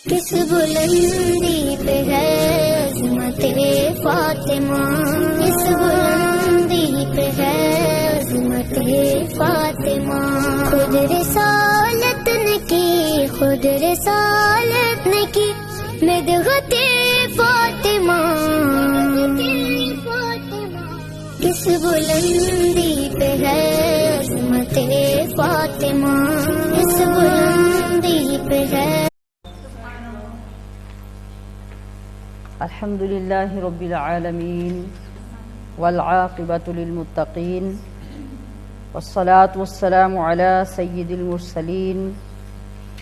کس بلندی پہ ہے عظمت فاطمہ، کس بلندی پہ ہے عظمت فاطمہ. خود رسالت نے کی، خود رسالت نے کی مدحت فاطمہ. کس بلندی پہ ہے عظمت فاطمہ، کس بلندی پہ ہے. الحمد للہ رب العالمین والعاقبۃ للمتقین والصلاة والسلام علی سید المرسلین.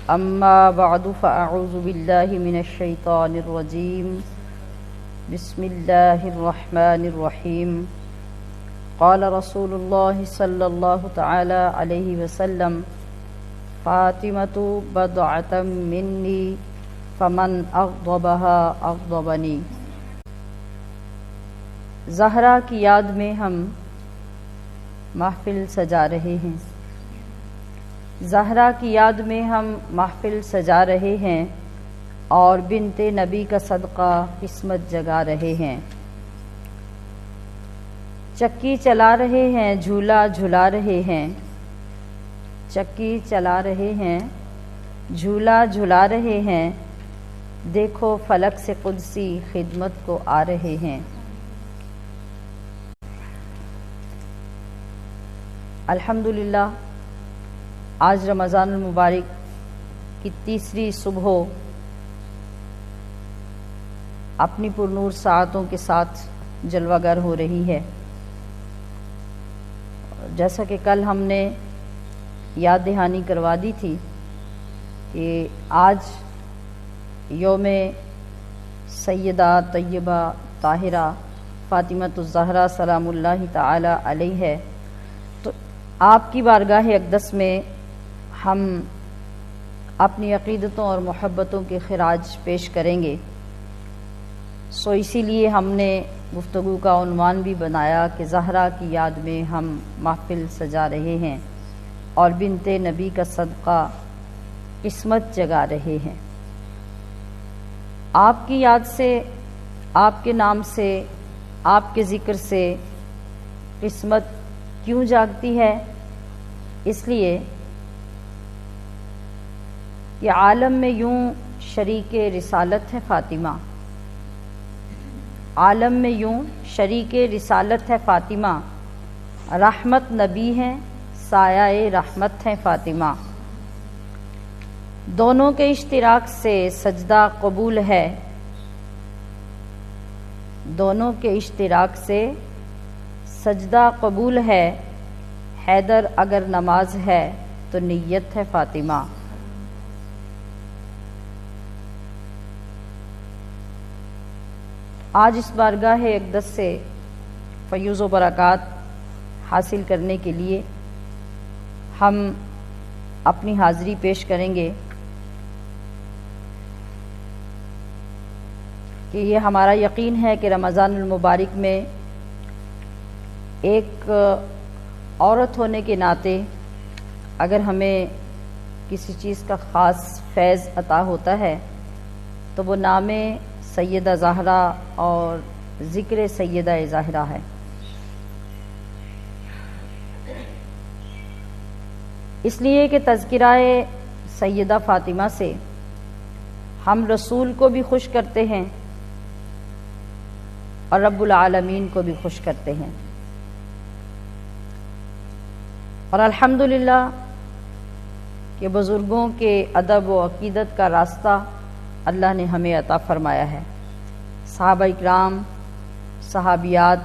اما بعد فاعوذ باللہ من الشیطان الرجیم. بسم اللہ الرحمن الرحیم. قال رسول اللہ صلی اللہ تعالی علیہ وسلم: فاطمۃ بضعۃ منی فمن اغضبها اغضبنی. زہرا کی یاد میں ہم محفل سجا رہے ہیں، زہرا کی یاد میں ہم محفل سجا رہے ہیں اور بنت نبی کا صدقہ قسمت جگا رہے ہیں. چکی چلا رہے ہیں، جھولا جھلا رہے ہیں، چکی چلا رہے ہیں، جھولا جھلا رہے ہیں. دیکھو فلک سے قدسی خدمت کو آ رہے ہیں. الحمدللہ آج رمضان المبارک کی تیسری صبح اپنی پرنور ساعتوں کے ساتھ جلوہ گر ہو رہی ہے. جیسا کہ کل ہم نے یاد دہانی کروا دی تھی کہ آج یوم سیدہ طیبہ طاہرہ فاطمۃ الزہرا سلام اللہ تعالی علیہ ہے، تو آپ کی بارگاہ اقدس میں ہم اپنی عقیدتوں اور محبتوں کے خراج پیش کریں گے. سو اسی لیے ہم نے گفتگو کا عنوان بھی بنایا کہ زہرا کی یاد میں ہم محفل سجا رہے ہیں اور بنت نبی کا صدقہ قسمت جگا رہے ہیں. آپ کی یاد سے، آپ کے نام سے، آپ کے ذکر سے قسمت کیوں جاگتی ہے؟ اس لیے کہ عالم میں یوں شریک رسالت ہے فاطمہ، عالم میں یوں شریک رسالت ہے فاطمہ. رحمت نبی ہیں، سایہ رحمت ہیں فاطمہ. دونوں کے اشتراک سے سجدہ قبول ہے، دونوں کے اشتراک سے سجدہ قبول ہے. حیدر اگر نماز ہے تو نیت ہے فاطمہ. آج اس بارگاہ اقدس سے فیوز و برکات حاصل کرنے کے لیے ہم اپنی حاضری پیش کریں گے کہ یہ ہمارا یقین ہے کہ رمضان المبارک میں ایک عورت ہونے کے ناطے اگر ہمیں کسی چیز کا خاص فیض عطا ہوتا ہے تو وہ نام سیدہ زہرا اور ذکر سیدہ زہرا ہے. اس لیے کہ تذکرہ سیدہ فاطمہ سے ہم رسول کو بھی خوش کرتے ہیں اور رب العالمین کو بھی خوش کرتے ہیں. اور الحمدللہ کہ بزرگوں کے ادب و عقیدت کا راستہ اللہ نے ہمیں عطا فرمایا ہے. صحابہ اکرام، صحابیات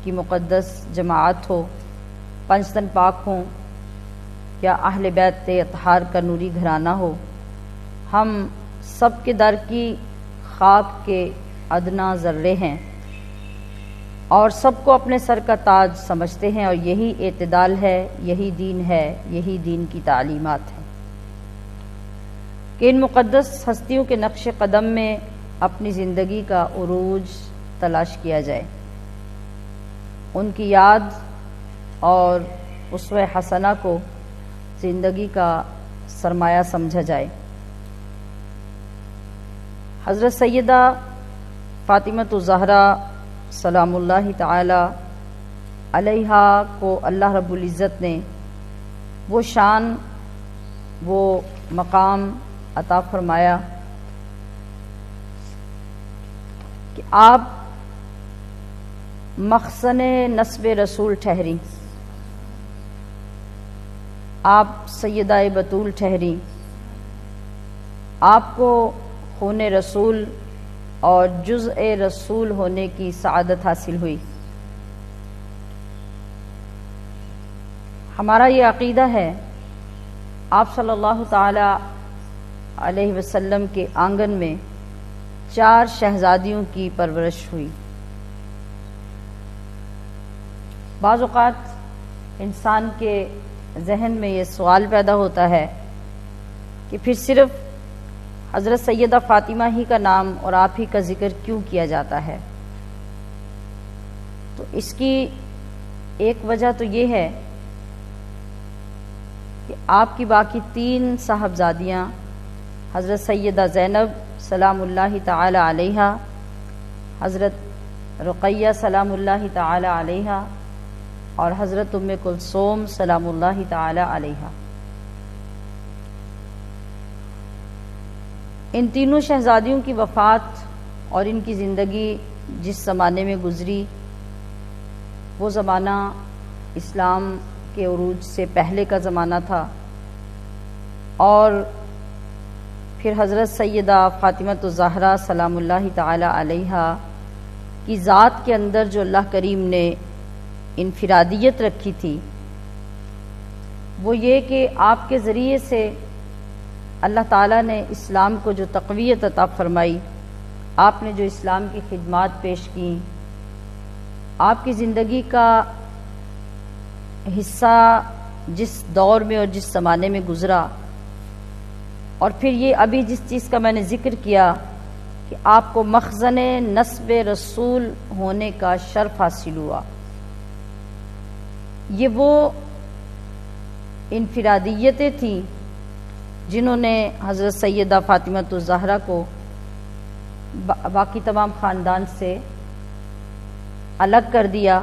کی مقدس جماعت ہو، پنج تن پاک ہوں یا اہل بیت اطہار کا نوری گھرانہ ہو، ہم سب کے در کی خاک کے ادنا ذرے ہیں اور سب کو اپنے سر کا تاج سمجھتے ہیں. اور یہی اعتدال ہے، یہی دین ہے، یہی دین کی تعلیمات ہے کہ ان مقدس ہستیوں کے نقش قدم میں اپنی زندگی کا عروج تلاش کیا جائے، ان کی یاد اور اسوہ حسنہ کو زندگی کا سرمایہ سمجھا جائے. حضرت سیدہ فاطمۃ الزہرا سلام اللہ تعالی علیہا کو اللہ رب العزت نے وہ شان، وہ مقام عطا فرمایا کہ آپ مخزن نسب رسول ٹھہری، آپ سیدہ بطول ٹھہری، آپ کو خون رسول اور جزء رسول ہونے کی سعادت حاصل ہوئی۔ ہمارا یہ عقیدہ ہے، آپ صلی اللہ تعالی علیہ وسلم کے آنگن میں 4 شہزادیوں کی پرورش ہوئی۔ بعض اوقات انسان کے ذہن میں یہ سوال پیدا ہوتا ہے کہ پھر صرف حضرت سیدہ فاطمہ ہی کا نام اور آپ ہی کا ذکر کیوں کیا جاتا ہے؟ تو اس کی ایک وجہ تو یہ ہے کہ آپ کی باقی 3 صاحبزادیاں حضرت سیدہ زینب سلام اللہ تعالی علیہا، حضرت رقیہ سلام اللہ تعالی علیہا اور حضرت ام کلثوم سلام اللہ تعالی علیہا، ان تینوں شہزادیوں کی وفات اور ان کی زندگی جس زمانے میں گزری وہ زمانہ اسلام کے عروج سے پہلے کا زمانہ تھا، اور پھر حضرت سیدہ فاطمۃ الزہرا سلام اللہ تعالی علیہا کی ذات کے اندر جو اللہ کریم نے انفرادیت رکھی تھی وہ یہ کہ آپ کے ذریعے سے اللہ تعالیٰ نے اسلام کو جو تقویت عطا فرمائی، آپ نے جو اسلام کی خدمات پیش کیں، آپ کی زندگی کا حصہ جس دور میں اور جس زمانے میں گزرا، اور پھر یہ ابھی جس چیز کا میں نے ذکر کیا کہ آپ کو مخزن نسب رسول ہونے کا شرف حاصل ہوا، یہ وہ انفرادیتیں تھیں جنہوں نے حضرت سیدہ فاطمۃ الزہرا کو باقی تمام خاندان سے الگ کر دیا